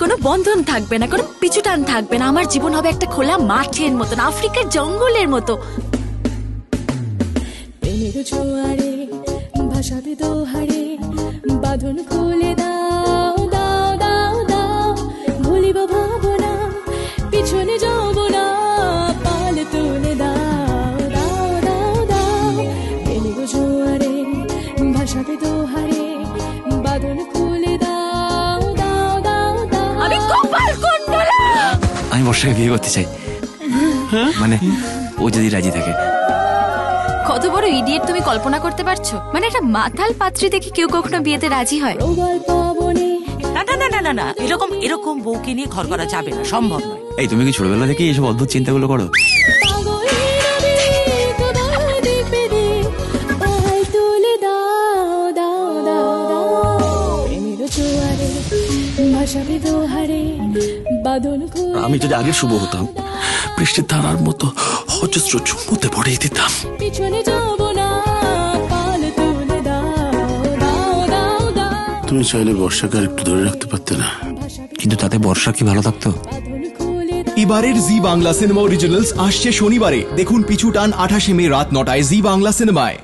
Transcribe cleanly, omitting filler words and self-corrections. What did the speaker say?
কোনো বন্ধন থাকবে না, কোনো পিছু টান থাকবে না। আমার জীবন হবে একটা খোলা মাঠের মতন, আফ্রিকার জঙ্গলের মতো। প্রেমের জোয়ারে ভাসাবে দোহারে, বাঁধন খুলে দাও দাও দাও দাও। ভুলিব ভাবনা, পিছনে যাব না, পাল তুলে দাও দাও দাও দাও। প্রেমের জোয়ারে ভাসাবে দোহারে, বাঁধন খুলে দাও দাও দাও দাও। আমি কপাল কুণ্ডলা। আমি বর্ষাকে বিয়ে করতে চাই, মানে ও যদি রাজি থাকে। কত বড় ইডিয়েট তুমি কল্পনা করতে পারছো? মানে একটা মাতাল পাত্রী দেখে কেউ কখনো বিয়েতে রাজি হয়? প্রবল পবনে না না না না না না, এরকম এরকম বউকে নিয়ে ঘর করা যাবে না, সম্ভব নয়। এই তুমি কি ছোটবেলা থেকে এইসব অদ্ভুত চিন্তাগুলো করো? আমি যদি আগে শুভ হতাম, বৃষ্টির ধারার মতো অজস্র চুম্বতে ভরিয়ে দিতাম। তুমি চাইলে বর্ষাকে আর একটু ধরে রাখতে পারতে না? কিন্তু তাতে বর্ষা কি ভালো থাকতো? এবারের জি বাংলা সিনেমা অরিজিনালস আসছে শনিবারে। দেখুন পিছু টান 28 মে রাত 9টায় জি বাংলা সিনেমায়।